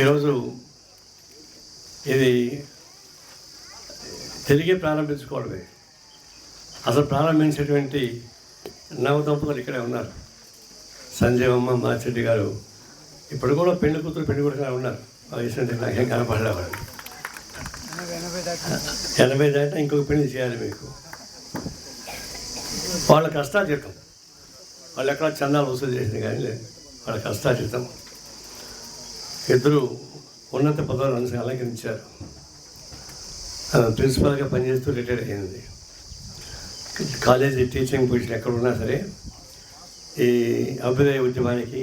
ఈరోజు ఇది తిరిగి ప్రారంభించుకోవడమే. అసలు ప్రారంభించేటువంటి నవ దంపతులు ఇక్కడే ఉన్నారు. సంజీవమ్మ మాచెడ్డి గారు ఇప్పుడు కూడా పెళ్లి కూతురు పెళ్లి కొడుకునే ఉన్నారు. వయసు నాకేం కనపడలేవాడు. 80 దాకా ఇంకొక పెళ్లి చేయాలి మీకు. వాళ్ళ కష్టార్జితం, వాళ్ళు ఎక్కడ చందాలు వసూలు చేసింది కానీ లేదు, వాళ్ళ కష్టార్జితం. ఇద్దరు ఉన్నత పదవులను అలంకరించారు. ప్రిన్సిపాల్గా పనిచేస్తూ రిటైర్ అయింది. కాలేజీ టీచింగ్ పొజిషన్ ఎక్కడ ఉన్నా సరే ఈ అభ్యుదయ ఉద్యమానికి,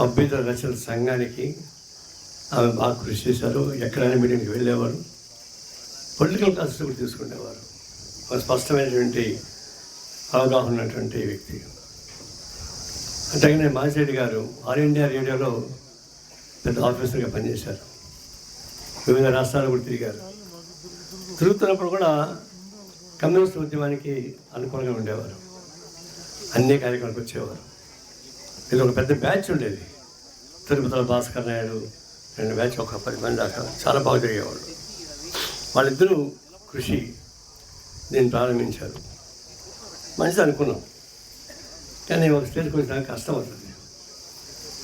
అభ్యుదయ రచన సంఘానికి ఆమె బాగా కృషి చేశారు. ఎక్కడైనా మీటింగ్కి వెళ్ళేవారు. పొలిటికల్ క్లాసెస్ కూడా తీసుకునేవారు. స్పష్టమైనటువంటి అవగాహన ఉన్నటువంటి వ్యక్తి. అంతేగానే మాచెడ్డి గారు ఆల్ ఇండియా రేడియోలో పెద్ద ఆఫీసర్గా పనిచేశారు. వివిధ రాష్ట్రాలు కూడా తిరిగారు. తిరుగుతున్నప్పుడు కూడా కమ్యూనిస్ట్ ఉద్యమానికి అనుకూలంగా ఉండేవారు. అన్ని కార్యక్రమాలకు వచ్చేవారు. ఇది ఒక పెద్ద బ్యాచ్ ఉండేది. తిరుపతిలో భాస్కర్ నాయుడు 2 బ్యాచ్, ఒక 10 మంది దాకా చాలా బాగా జరిగేవాళ్ళు. వాళ్ళిద్దరూ కృషి దీన్ని ప్రారంభించారు. మంచిది అనుకున్నాం. కానీ ఒక స్టేజ్కి వచ్చినాక కష్టం అవుతుంది.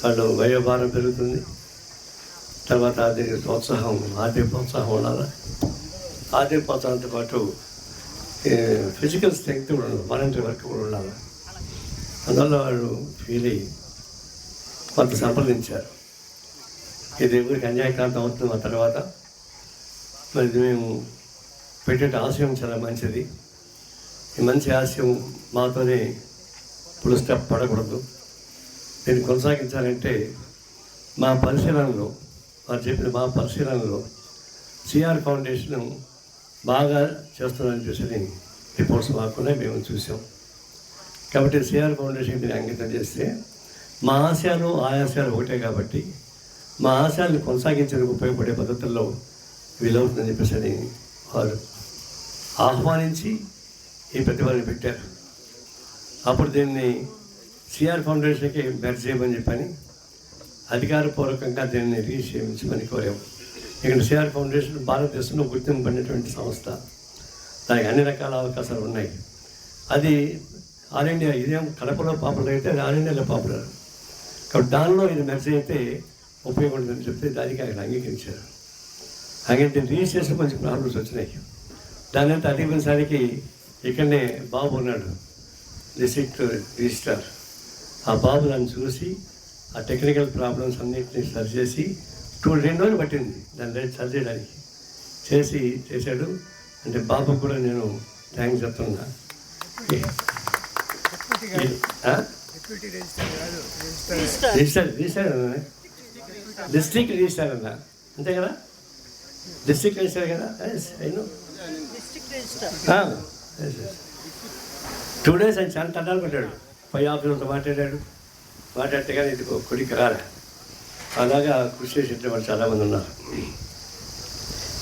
వాళ్ళు వయోభారం పెరుగుతుంది. తర్వాత దీనికి ప్రోత్సాహం, ఆర్థిక ప్రోత్సాహం ఉండాలి. ఆర్థిక ప్రోత్సాహంతో పాటు ఫిజికల్ స్ట్రెంగ్త్ కూడా ఉండాలి, వాలంటరీ వర్క్ కూడా ఉండాలి. అందువల్ల వాళ్ళు ఫీల్ అయ్యి కొంత సంప్రదించారు. ఇది ఊరికి అన్యాయకాంతం అవుతుంది. ఆ తర్వాత మరి మేము పెట్టే ఆశయం చాలా మంచిది. ఈ మంచి ఆశయం మాతోనే ఫుల్ స్టాప్ పడకూడదు. దీన్ని కొనసాగించాలంటే మా పరిశీలనలో, వారు చెప్పిన మా పరిశీలనలో సిఆర్ ఫౌండేషన్ బాగా చేస్తుందని చూసి రిపోర్ట్స్ మాకునే మేము చూసాం. కాబట్టి సిఆర్ ఫౌండేషన్ దీన్ని అంకితం చేస్తే మా ఆశయాలు ఆయాసాలు ఒకటే కాబట్టి మా ఆశయాన్ని కొనసాగించేందుకు ఉపయోగపడే పద్ధతుల్లో వీలవుతుందని చెప్పేసి వారు ఆహ్వానించి ఈ ప్రతిభని పెట్టారు. అప్పుడు దీన్ని సిఆర్ ఫౌండేషన్కి మెర్జ్ చేయమని చెప్పని అధికారపూర్వకంగా దీన్ని రిలీజ్ చేయించమని కోరాము. ఇక్కడ సిఆర్ ఫౌండేషన్ భారతదేశంలో గుర్తింపబడినటువంటి సంస్థ. దానికి అన్ని రకాల అవకాశాలు ఉన్నాయి. అది ఆల్ ఇండియా, ఇదేం కడపలో పాపులర్ అయితే అది ఆల్ ఇండియాలో పాపులర్. కాబట్టి దానిలో ఇది మెర్జ్ అయితే ఉపయోగం ఉంటుందని చెప్తే దానికి ఆయన అంగీకరించారు. అలాగే రిలీజ్ చేసిన కొంచెం ప్రాబ్లమ్స్ వచ్చినాయి. దాని అంతా అధిగమించడానికి ఇక్కడనే బాబు ఉన్నాడు, డిస్ట్రిక్ట్ రిజిస్ట్రార్. ఆ బాబు దాన్ని చూసి ఆ టెక్నికల్ ప్రాబ్లమ్స్ అన్నింటినీ సరి చేసి 2 రోజులు పట్టింది దాన్ని సరి చేయడానికి. చేశాడు. అంటే బాబుకు కూడా నేను థ్యాంక్స్ చెప్తున్నా. రిజిస్టర్ డిస్ట్రిక్ట్ రిజిస్టర్ అన్నా, అంతే కదా, డిస్ట్రిక్ట్ రిజిస్టర్ కదా. అయినా 2 days ఆయన చాలా తండాలు పెట్టాడు. పై ఆఫీసులతో మాట్లాడితే కానీ ఇది కొడుకు రాలే. అలాగా కృషి చేసేట వాళ్ళు చాలామంది ఉన్నారు.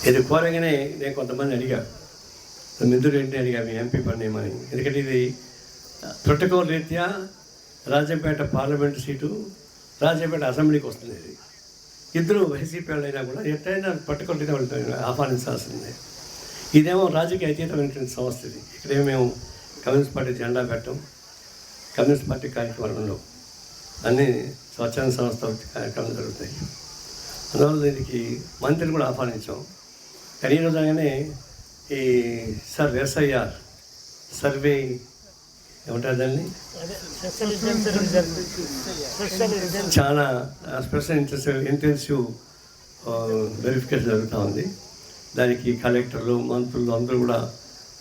ఇది కోరగానే నేను కొంతమంది అడిగా, మిత్రులు ఏంటి అడిగా, మీ ఎంపీ పని ఏమని. ఎందుకంటే ఇది ప్రోటోకాల్ రీత్యా రాజంపేట పార్లమెంటు సీటు, రాజంపేట అసెంబ్లీకి వస్తుంది. ఇది ఇద్దరు వైసీపీ వాళ్ళు అయినా కూడా ఎట్లయినా ప్రోటోకాల్ రీత్యా వాళ్ళు ఆహ్వానించాల్సిందే. ఇదేమో రాజకీయ అతీతమైనటువంటి సంస్థ. ఇది ఇక్కడేమో మేము కమ్యూనిస్ట్ పార్టీ జెండా పెట్టం, కమ్యూనిస్ట్ పార్టీ కార్యక్రమాలు ఉండవు, అన్నీ స్వచ్ఛంద సంస్థ కార్యక్రమాలు జరుగుతాయి. అందువల్ల దీనికి మంత్రిని కూడా ఆహ్వానించాం. కానీ ఈ రోజుగానే ఈ ఎస్ఐఆర్ సర్వే ఏమంటారు దాన్ని, చాలా స్పెషల్ ఇంటెన్సివ్ వెరిఫికేషన్ జరుగుతూ ఉంది. దానికి కలెక్టర్లు, మంత్రులు అందరూ కూడా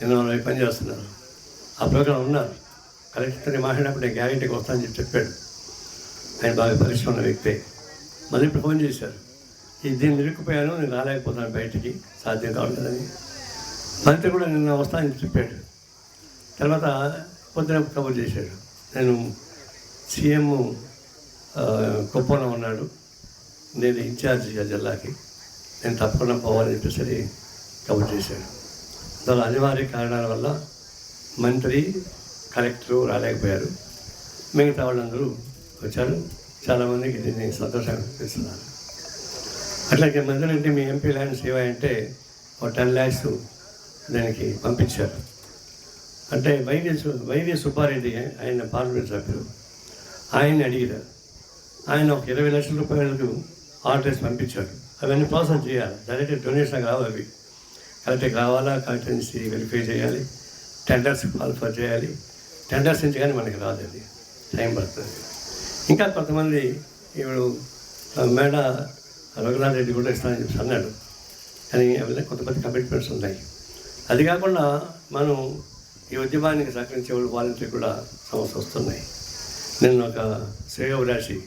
ఇన్వాల్వ్ అయి పనిచేస్తున్నారు. ఆ ప్రోగ్రాం ఉన్నారు. కలెక్టర్ని మాట్లాడినప్పుడు నేను గ్యారెంటీకి వస్తానని చెప్పాడు. ఆయన బాగా పరిశ్రమ ఉన్న వ్యక్తే. మళ్ళీ ఇప్పుడు ఫోన్ చేశారు, దీన్ని ఇరుక్కుపోయాను, నేను రాలేకపోతాను బయటికి, సాధ్యం కావట్లేదని. మంత్రి కూడా నిన్న వస్తానని చెప్పాడు. తర్వాత పొద్దున కబుర్ చేశాడు, నేను సీఎం కుప్పంలో ఉన్నాడు, నేను ఇన్ఛార్జ్ జిల్లాకి, నేను తప్పకుండా పోవాలని చెప్పేసి కబుర్ చేశాడు. దాని అనివార్య కారణాల వల్ల మంత్రి, కలెక్టరు రాలేకపోయారు. మిగతా వాళ్ళందరూ వచ్చారు. చాలామందికి దీన్ని సంతోషంగా ఇస్తున్నారు. అట్లాగే మధ్యలో మీ ఎంపీ ల్యాండ్ సేవ అంటే ఒక 10 lakhs దానికి పంపించారు. అంటే వైవి సుబ్బారెడ్డి ఆయన పార్లమెంట్ సభ్యులు ఆయన్ని అడిగారు. ఆయన ఒక 20 లక్షల రూపాయలకు ఆర్డర్స్ పంపించాడు. అవన్నీ ప్రాసెస్ చేయాలి, డైరెక్ట్ డొనేషన్ కావాలి. అవి కరెక్ట్గా కావాలా, కరెక్టెన్సీ వెరిఫై చేయాలి, టెండర్స్ క్వాలిఫై చేయాలి. టెండర్స్ నుంచి కానీ మనకి రాదు, అది టైం పడుతుంది. ఇంకా కొంతమంది ఇప్పుడు మేడ రఘునాథ్ రెడ్డి కూడా ఇస్తానని చెప్పి అన్నాడు, కానీ అవన్నీ కొంతమంది కమిట్మెంట్స్ ఉన్నాయి. అది కాకుండా మనం ఈ ఉద్యమానికి సహకరించే వాళ్ళు వాలంటీర్ కూడా సమస్య వస్తున్నాయి. నేను ఒక శ్రేయోభిలాషి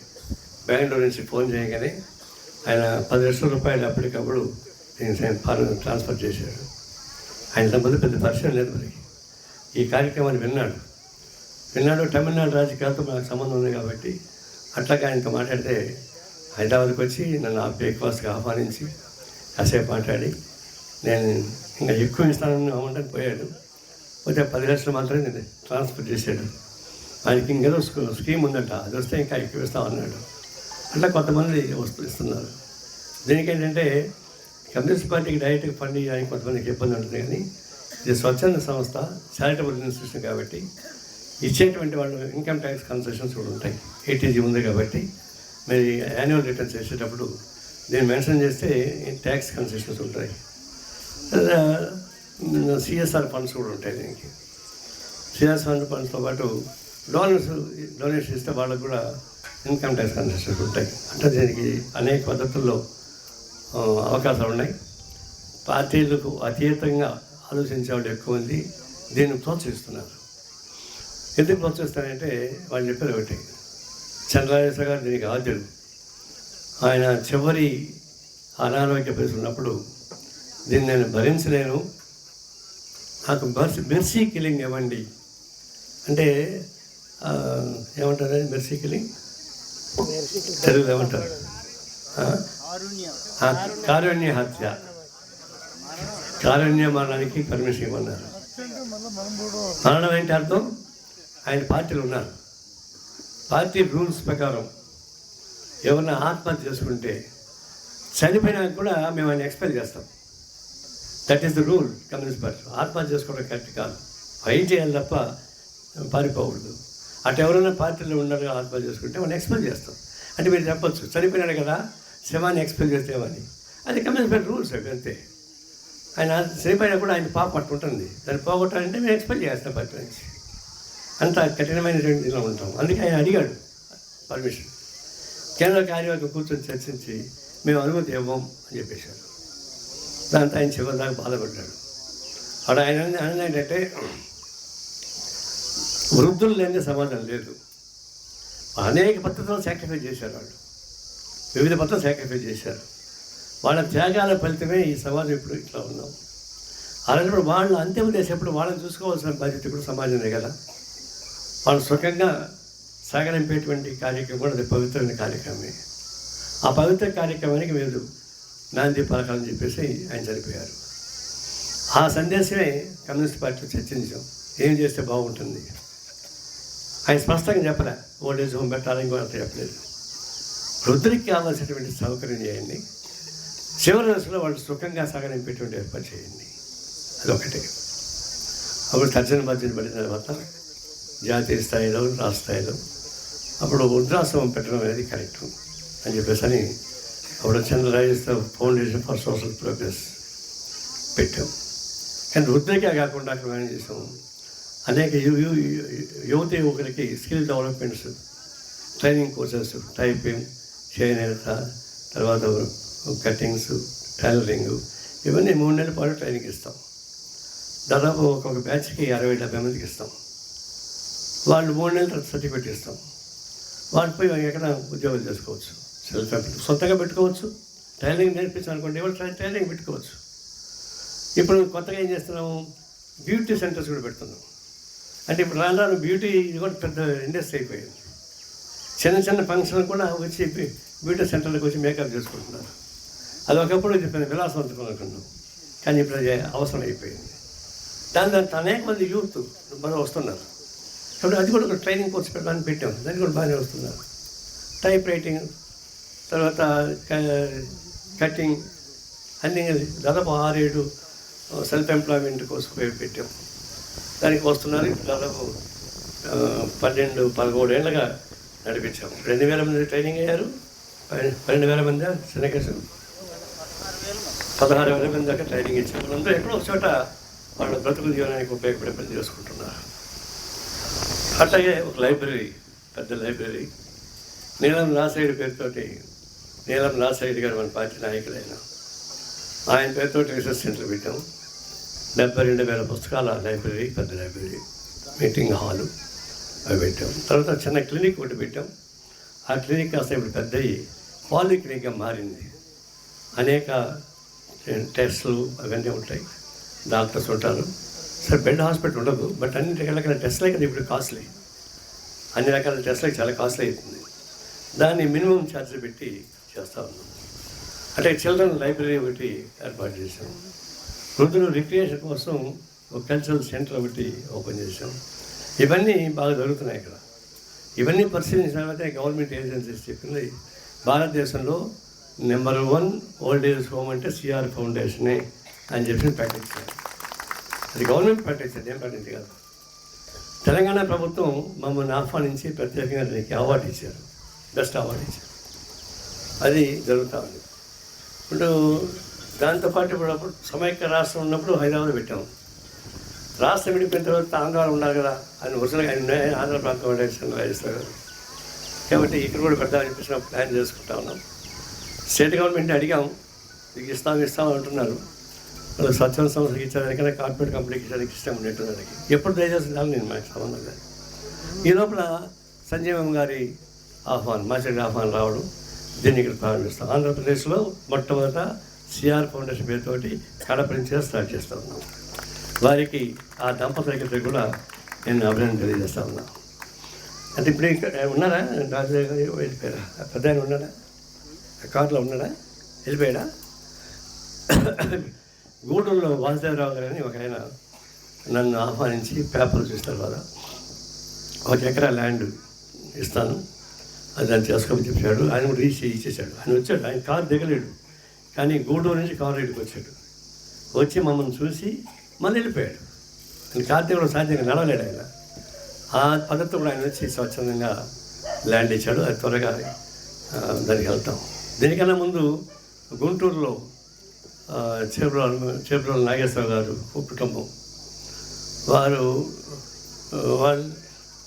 బెంగళూరు నుంచి ఫోన్ చేయగానే ఆయన 10 లక్షల రూపాయలు అప్పటికప్పుడు ట్రాన్స్ఫర్ చేశాడు. ఆయన ముందు పెద్ద పరిచయం లేదు మనకి. ఈ కార్యక్రమాన్ని విన్నాడు. తమిళనాడు రాజకీయాలతో మనకు సంబంధం ఉంది కాబట్టి అట్లాగే ఆయనతో మాట్లాడితే హైదరాబాద్కి వచ్చి నన్ను బ్రేక్ఫాస్ట్కి ఆహ్వానించి కాసేపు మాట్లాడి నేను ఇంకా ఎక్కువ ఇస్తానని అమౌంట్ పోయాడు. పోతే 10 లక్షలు మాత్రమే నేను ట్రాన్స్ఫర్ చేశాడు. ఆయనకి ఇంకేదో స్కీమ్ ఉందంట, అది వస్తే ఇంకా ఎక్కువ ఇస్తామన్నాడు. అట్లా కొంతమంది ఇస్తున్నారు. దీనికి ఏంటంటే కమ్యూనిస్ట్ పార్టీకి డైరెక్ట్గా ఫండ్ చేయడానికి కొంతమందికి ఇబ్బంది ఉంటుంది, కానీ ఇది స్వచ్ఛంద సంస్థ, చారిటబుల్ ఇన్స్టిట్యూషన్ కాబట్టి ఇచ్చేటువంటి వాళ్ళు ఇన్కమ్ ట్యాక్స్ కన్సెషన్స్ కూడా ఉంటాయి. ఏటీజీ ఉంది కాబట్టి మీరు యాన్యువల్ రిటర్న్స్ చేసేటప్పుడు దీన్ని మెన్షన్ చేస్తే ట్యాక్స్ కన్సెషన్స్ ఉంటాయి. సిఎస్ఆర్ ఫండ్స్ కూడా ఉంటాయి. దీనికి సిఎస్ఆర్ ఫండ్స్తో పాటు డొనేషన్ ఇస్తే వాళ్ళకు కూడా ఇన్కమ్ ట్యాక్స్ కన్సెషన్స్ ఉంటాయి. అంటే దీనికి అనేక పద్ధతుల్లో అవకాశాలు ఉన్నాయి. పార్టీలకు అతీతంగా ఆలోచించే వాళ్ళు ఎక్కువ మంది దీన్ని ప్రోత్సహిస్తున్నారు. ఎందుకు ప్రోత్సహిస్తారంటే వాళ్ళు చెప్పారు ఒకటి, చంద్రరాజేశ్వర గారు దీనికి ఆద్యుడు. ఆయన చివరి అనారోగ్య పరిస్థితి ఉన్నప్పుడు దీన్ని నేను భరించలేను, నాకు మెర్సీ కిల్లింగ్ ఇవ్వండి అంటే ఏమంటారు మెర్సీ కిల్లింగ్ తెలుగులో ఏమంటారు, కారుణ్య హత్య, కారుణ్య మరణానికి పర్మిషన్ ఇవ్వన్నారు. మరణం ఏంటి అర్థం? ఆయన పార్టీలు ఉన్నారు. పార్టీ రూల్స్ ప్రకారం ఎవరన్నా ఆత్మహత్య చేసుకుంటే చనిపోయినా కూడా మేము ఆయన ఎక్స్పెల్ చేస్తాం. That is the rule communist party. ఆత్మహత్య చేసుకోవడం కరెక్ట్ కాదు, ఫైట్ చేయాలి తప్ప పారిపోకూడదు. అటు ఎవరైనా పార్టీలో ఉండగా ఆత్మహత్య చేసుకుంటే మనం ఎక్స్పెల్ చేస్తాం. అంటే మీరు చెప్పచ్చు చనిపోయినాడు కదా శవాన్ని ఎక్స్పెల్ చేస్తేమని, అది కమ్యూనిస్ట్ పార్టీ రూల్స్ అవి అంతే. ఆయన చనిపోయినా కూడా ఆయన పాప పట్టు ఉంటుంది, దాన్ని పోగొట్టాలంటే మేము ఎక్స్పెల్ చేస్తాం పార్టీ నుంచి. అంత కఠినమైనటువంటి దీనిలో ఉంటాం. అందుకే ఆయన అడిగాడు పర్మిషన్. కేంద్ర కార్యవర్గం కూర్చొని చర్చించి మేము అనుమతి ఇవ్వం అని చెప్పేశారు. దాంతో ఆయన చివరి దాకా బాధపడ్డాడు. అక్కడ ఆయన అనేది ఏంటంటే వృద్ధులు లేని సమాజం లేదు. అనేక పద్ధతుల్లో సాక్రిఫైస్ చేశారు వాళ్ళు, వివిధ పద్ధతులు సాక్రిఫైస్ చేశారు. వాళ్ళ త్యాగాల ఫలితమే ఈ సమాజం ఇప్పుడు ఇట్లా ఉన్నాం. అలాంటప్పుడు వాళ్ళు అంత్యం చేసేప్పుడు వాళ్ళని చూసుకోవాల్సిన బాధ్యత ఇప్పుడు సమాజమే కదా. వాళ్ళు సుఖంగా సాగనింపేటువంటి కార్యక్రమం కూడా అది పవిత్రమైన కార్యక్రమమే. ఆ పవిత్ర కార్యక్రమానికి మీరు నాంది పలకాలని చెప్పేసి ఆయన చనిపోయారు. ఆ సందేశమే కమ్యూనిస్ట్ పార్టీలో చర్చించాం, ఏం చేస్తే బాగుంటుంది. ఆయన స్పష్టంగా చెప్పలే ఓల్డ్ ఏజ్ హోమ్ పెట్టాలని కూడా అంత చెప్పలేదు. వృద్ధులకి కావాల్సినటువంటి సౌకర్యం చేయండి, చివరి దశలో వాళ్ళు సుఖంగా సాగనింపేటువంటి ఏర్పాటు చేయండి, అదొకటి. అప్పుడు తర్జన భర్జన పడిన తర్వాత జాతీయ స్థాయిలో రాష్ట్ర స్థాయిలో అప్పుడు వృద్ధాశ్రమం పెట్టడం అనేది కరెక్ట్ అని చెప్పేసి అని అప్పుడు Chandrarajeswara foundation for social progress పెట్టాం. కానీ వృద్ధులకే కాకుండా అక్కడ ఏం చేసాం, అనేక యువకులకి skill developments training courses, typing, చేనేత, తర్వాత కటింగ్స్, టైలరింగ్, ఇవన్నీ 3 నెలల పాటు ట్రైనింగ్ ఇస్తాం. దాదాపు ఒక్కొక్క బ్యాచ్కి 60-70 మందికి ఇస్తాం. వాళ్ళు 3 నెలల తర్వాత సర్టిఫికేట్ ఇస్తాం. వాళ్ళు పోయి ఎక్కడ ఉద్యోగాలు చేసుకోవచ్చు, సెల్ఫ్ ఎంప్లాయ్మెంట్ సొంతంగా పెట్టుకోవచ్చు. టైలరింగ్ నేర్పించాలనుకోండి ఎవరు టైలరింగ్ పెట్టుకోవచ్చు. ఇప్పుడు కొత్తగా ఏం చేస్తున్నాము, బ్యూటీ సెంటర్స్ కూడా పెడుతున్నాం. అంటే ఇప్పుడు రాను బ్యూటీ ఇది కూడా పెద్ద ఇండస్ట్రీ అయిపోయింది. చిన్న చిన్న ఫంక్షన్లు కూడా వచ్చి బ్యూటీ సెంటర్లకు వచ్చి మేకప్ చేసుకుంటున్నారు. అది ఒకప్పుడు చెప్పిన విలాసవంతం అనుకున్నాం, కానీ ఇప్పుడు అది అవసరం అయిపోయింది. దాంతో అనేక మంది యూత్ బాగా వస్తున్నారు. కాబట్టి అది కూడా ఒక ట్రైనింగ్ కోర్స్ పెట్టడానికి పెట్టాం, దానికి కూడా బాగానే వస్తున్నారు. టైప్ రైటింగ్, తర్వాత కటింగ్ అన్నీ దాదాపు 6-7 సెల్ఫ్ ఎంప్లాయ్మెంట్ కోసం పెట్టాం. దానికి వస్తున్నారు దాదాపు 12-13 ఏళ్ళగా నడిపించాం. 2,000 మంది ట్రైనింగ్ అయ్యారు. 12,000 మంది శనకేశం 16,000 మంది దాకా ట్రైనింగ్ ఇచ్చారు. అందరూ ఎక్కడో ఒక చోట వాళ్ళ బ్రతుకు జీవనానికి ఉపయోగపడే పని చేసుకుంటున్నారు. అట్లాగే ఒక లైబ్రరీ, పెద్ద లైబ్రరీ, నీలం రాసైడ్ పేరుతోటి, నీలం రాసైడ్ గారు మన పార్టీ నాయకులైన ఆయన పేరుతోటి రీసెర్చ్ సెంటర్ పెట్టాం. 72,000 పుస్తకాల లైబ్రరీ, పెద్ద లైబ్రరీ, మీటింగ్ హాలు అవి పెట్టాం. తర్వాత చిన్న క్లినిక్ ఒకటి పెట్టాం. ఆ క్లినిక్ కాస్త ఇప్పుడు పెద్దవి పాలిక్లినిక్గా మారింది. అనేక టెస్టులు అవన్నీ ఉంటాయి, డాక్టర్స్ ఉంటారు. సరే బెడ్ హాస్పిటల్ ఉండదు, బట్ అన్ని రకాల టెస్ట్లే కదా ఇప్పుడు కాస్ట్లీ. అన్ని రకాల టెస్ట్లకి చాలా కాస్ట్లీ అవుతుంది. దాన్ని మినిమం ఛార్జ్ పెట్టి చేస్తూ ఉన్నాం. అంటే చిల్డ్రన్ లైబ్రరీ ఒకటి ఏర్పాటు చేసాం. వృద్ధులు రిక్రియేషన్ కోసం ఒక కల్చరల్ సెంటర్ ఒకటి ఓపెన్ చేసాం. ఇవన్నీ బాగా జరుగుతున్నాయి ఇక్కడ. ఇవన్నీ పరిశీలించిన తర్వాత గవర్నమెంట్ ఏజెన్సీస్ చెప్పింది భారతదేశంలో నెంబర్ 1 ఓల్డ్ ఏజ్ హోమ్ అంటే సిఆర్ ఫౌండేషనే అని చెప్పి ప్రకటించారు. అది గవర్నమెంట్ ప్రకటించారు, ఏం ప్రకటించి కాదు. తెలంగాణ ప్రభుత్వం మమ్మల్ని ఆహ్వానించి ప్రత్యేకంగా దానికి అవార్డు ఇచ్చారు, బెస్ట్ అవార్డు ఇచ్చారు. అది జరుగుతూ ఉంది. ఇప్పుడు దాంతోపాటు ఇప్పుడు సమైక్య రాష్ట్రం ఉన్నప్పుడు హైదరాబాద్ పెట్టాము. రాష్ట్రం విడిపోయిన తర్వాత ఆంధ్రాలో ఉండాలి కదా అని వరుసగా ఆంధ్ర ప్రాంతం ఫౌండేషన్ రాజేస్తారు. కాబట్టి ఇక్కడ కూడా పెడతామని చెప్పేసి ప్లాన్ చేసుకుంటా ఉన్నాం. స్టేట్ గవర్నమెంట్ని అడిగాం, మీకు ఇస్తాం అంటున్నారు. వాళ్ళకి స్వచ్ఛంద సంస్థకి ఇచ్చేదానికైనా కార్పొరేట్ కంపెనీకి ఇచ్చేదానికి ఇష్టం ఉండేటువంటి ఎప్పుడు దయచేసి నేను మనకి సంబంధం లేదు. ఈ లోపల సంజీవం గారి ఆహ్వానం, మాస్టర్ ఆహ్వానం రావడం, దీన్ని ఇక్కడ ప్రారంభిస్తాం. ఆంధ్రప్రదేశ్లో మొట్టమొదట సిఆర్ ఫౌండేషన్ పేరుతోటి కడప నుంచి స్టార్ట్ చేస్తూ ఉన్నాం. వారికి ఆ దంపతులకి కూడా నేను అభినందన తెలియజేస్తూ ఉన్నాను. అంటే ఇప్పుడు ఇక్కడ ఉన్నారా, రాజు వెళ్ళిపోయారా, పెద్ద ఆయన ఉన్నాడా, కార్లో ఉన్నాడా, వెళ్ళిపోయాడా? గూడూరులో వాసుదేవరావు గారు అని ఒక ఆయన నన్ను ఆహ్వానించి పేపర్లు చూస్తారు కదా, 1 ఎకరా ల్యాండ్ ఇస్తాను అది దాన్ని చేసుకోమని చెప్పాడు. ఆయన కూడా ఇచ్చేసాడు. ఆయన వచ్చాడు, ఆయన కారు దిగలేడు, కానీ గూడూరు నుంచి కారు రైడ్కి వచ్చాడు. వచ్చి మమ్మల్ని చూసి మళ్ళీ వెళ్ళిపోయాడు. ఆయన కారు దిగడం సాధ్యంగా నడవలేడు. ఆయన ఆ పద్ధతి కూడా ఆయన వచ్చి స్వచ్ఛందంగా ల్యాండ్ ఇచ్చాడు. అది త్వరగా దానికి వెళ్తాం. దీనికన్నా ముందు గుంటూరులో చేబ్రోలు నాగేశ్వరరావు గారు కుటుంబం వాళ్ళు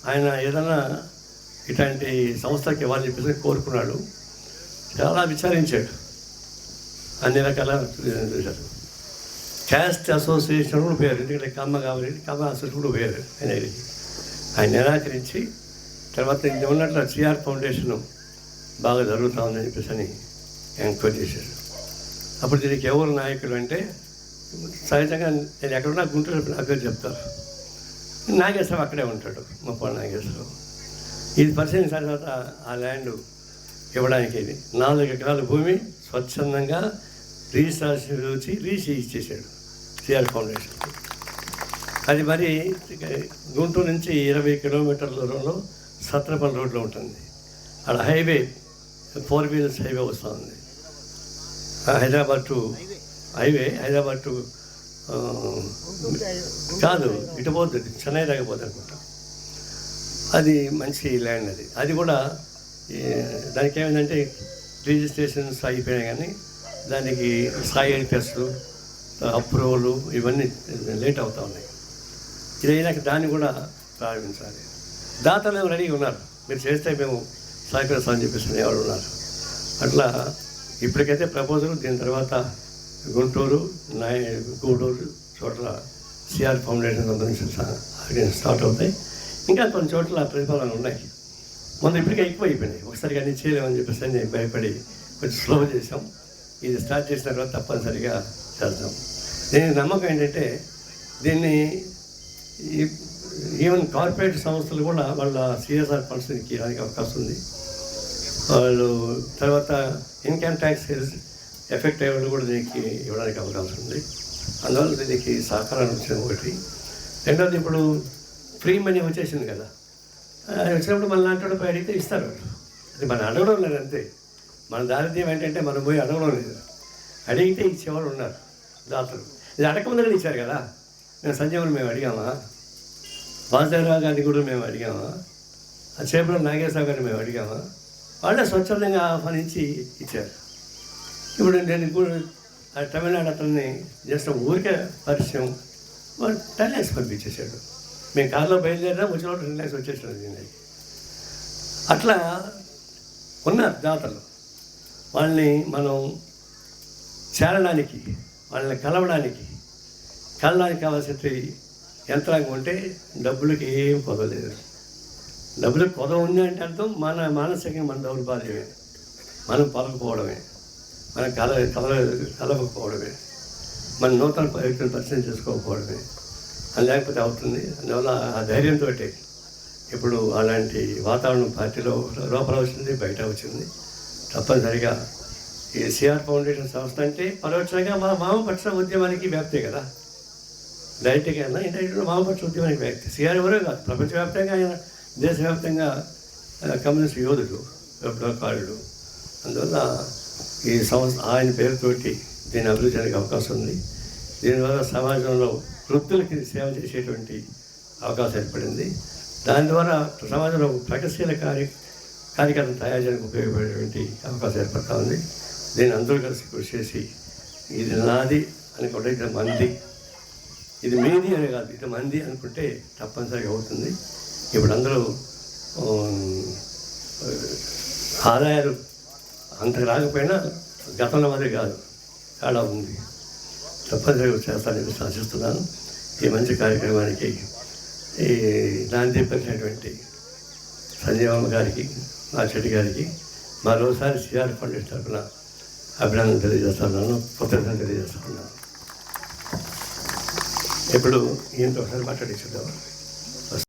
ఆయన ఏదైనా ఇట్లాంటి సంస్థకి ఇవ్వాలని చెప్పేసి కోరుకున్నాడు. చాలా విచారించాడు, అన్ని రకాల చూశారు. క్యాస్ట్ అసోసియేషన్ కూడా పోయారు, ఎందుకంటే కమ్మ కాబట్టి కమ్మ అసోసియేషన్ కూడా పోయారు. ఆయన నిరాకరించి తర్వాత ఇది ఉన్నట్లు సిఆర్ ఫౌండేషన్ బాగా జరుగుతూ ఉందని చెప్పేసి అని ఎంక్వైరీ చేశారు. అప్పుడు దీనికి ఎవరు నాయకులు అంటే సహజంగా నేను ఎక్కడున్నా గుంటూరు నా పేరు చెప్తారు. నాగేశ్వరరావు అక్కడే ఉంటాడు, ముప్పాడు నాగేశ్వరరావు. ఇది పరిశీలించిన తర్వాత ఆ ల్యాండ్ ఇవ్వడానికి 4 ఎకరాల భూమి స్వచ్ఛందంగా రిజిస్ట్రేషన్ వచ్చి ఇచ్చేసాడు సిఆర్ ఫౌండేషన్. అది మరి గుంటూరు నుంచి 20 కిలోమీటర్ల దూరంలో సత్రపల్లి రోడ్లో ఉంటుంది. అక్కడ హైవే 4 వీలర్స్ హైవే వస్తూ ఉంది. హైదరాబాద్ టు కాదు, ఇటు పోతుంది, చెన్నై దాకా పోతుంది అనుకుంటా. అది మంచి ల్యాండ్. అది కూడా దానికి ఏమైందంటే రిజిస్ట్రేషన్స్ అయిపోయినాయి, కానీ దానికి సాయిల్ టెస్టులు, అప్రూవల్ ఇవన్నీ లేట్ అవుతూ ఉన్నాయి. ఇదైనాక దాన్ని కూడా ప్రారంభించాలి. దాతలు రెడీగా ఉన్నారు, మీరు చేస్తే మేము సహకరిస్తామని చెప్పేసి ఎవరు ఉన్నారు. అట్లా ఇప్పటికైతే ప్రపోజల్, దీని తర్వాత గుంటూరు, గూడూరు చోట్ల సిఆర్ ఫౌండేషన్ సంబంధించిన స్టార్ట్ అవుతాయి. ఇంకా కొన్ని చోట్ల ప్రతిఫలాలు ఉన్నాయి. మొన్న ఇప్పటికే ఎక్కువ అయిపోయినాయి, ఒకసారిగా అన్నీ చేయలేమని చెప్పేసి నేను భయపడి కొంచెం స్లో చేసాం. ఇది స్టార్ట్ చేసిన తర్వాత తప్పనిసరిగా చేద్దాం. దీని నమ్మకం ఏంటంటే దీన్ని ఈవెన్ కార్పొరేట్ సంస్థలు కూడా వాళ్ళ సిఎస్ఆర్ ఫండ్స్కి ఇవ్వడానికి అవకాశం ఉంది. వాళ్ళు తర్వాత ఇన్కమ్ ట్యాక్స్ ఎఫెక్ట్ అయ్యే వాళ్ళు కూడా దీనికి ఇవ్వడానికి అవకాశం ఉంది. అందువల్ల దీనికి సహకారాన్ని వచ్చింది ఒకటి. రెండవది, ఇప్పుడు ఫ్రీ మనీ వచ్చేసింది కదా, వచ్చినప్పుడు మన లాంటి వాళ్ళు అడిగితే ఇస్తారు. అది మనం అడగడం లేదు అంతే. మన దారిద్ర్యం ఏంటంటే మనం పోయి అడగడం లేదు. అడిగితే ఇచ్చేవాళ్ళు ఉన్నారు దాతలు. ఇది అడగముందుగా ఇచ్చారు కదా. మేము సంజీవులు మేము అడిగామా, వాసుదేవరావు గారిని కూడా మేము అడిగామా, ఆ చేపల నాగేశ్వరరావు గారిని మేము అడిగామా, వాళ్ళే స్వచ్ఛందంగా ఆహ్వానించి ఇచ్చారు. ఇప్పుడు నేను కూడా తమిళనాడు అతన్ని జస్ట్ ఊరికే పరిచయం, వాళ్ళు 10 lakhs పంపించేశాడు. మేము కారులో బయలుదేరినా వచ్చిన 10 lakhs వచ్చేసాడు దీనికి. అట్లా ఉన్నారు దాతలు. వాళ్ళని మనం చేరడానికి, వాళ్ళని కలవడానికి కావాల్సిన యంత్రాంగం ఉంటే డబ్బులకి ఏం కొదవలేదు. డబ్బులకు కొదవ ఉంది అంటే అర్థం మన మానసికంగా మన దౌర్భాగ్యమే, మనం పలకపోవడమే, మనం కలవకపోవడమే, మన నూతన వ్యక్తులను పరిచయం చేసుకోకపోవడమే. అది లేకపోతే అవుతుంది. అందువల్ల ఆ ధైర్యంతో ఇప్పుడు అలాంటి వాతావరణం పార్టీలో లోపల వచ్చింది, బయట వచ్చింది. తప్పనిసరిగా ఈ సిఆర్ ఫౌండేషన్ సంస్థ అంటే పరోక్షంగా మా వామపక్ష ఉద్యమానికి వ్యాప్తే కదా. డైరెక్ట్గా ఇండైరెక్ట్గా వామపక్ష ఉద్యమానికి వ్యాప్తి. సిఆర్ ఎవరో కాదు, ప్రపంచవ్యాప్తంగా ఆయన దేశవ్యాప్తంగా కమ్యూనిస్ట్ యోధుడు, విప్లవకారుడు. అందువల్ల ఈ సంస్థ ఆయన పేరుతోటి దీన్ని అభివృద్ధి చేయడానికి అవకాశం ఉంది. దీనివల్ల సమాజంలో వృత్తులకి సేవ చేసేటువంటి అవకాశం ఏర్పడింది. దాని ద్వారా సమాజంలో ప్రగతిశీల కార్యక్రమం తయారు చేయడానికి ఉపయోగపడేటువంటి అవకాశం ఏర్పడతా ఉంది. దీన్ని అందరూ కలిసి కృషి చేసి ఇది నాది అనుకుంటే ఇది మంది, ఇది మీది అని కాదు, ఇది మంది అనుకుంటే తప్పనిసరిగా అవుతుంది. ఇప్పుడు అందరూ ఆదాయాలు అంత రాకపోయినా గతంలో మాదిరి కాదు, తేడా ఉంది. తప్పనిసరిగా చేస్తానని ఆశిస్తున్నాను. ఈ మంచి కార్యక్రమానికి ఈ నాంది పలికినటువంటి సంజయమ్మ గారికి, నా చెడ్డి గారికి మరోసారి సిఆర్ ఫౌండేషన్ తరఫున అభినందనలు తెలియజేస్తున్నాను, కృతజ్ఞతలు తెలియజేస్తున్నాను. ఇప్పుడు ఈయనతో ఒకసారి మాట్లాడించుద్దాం.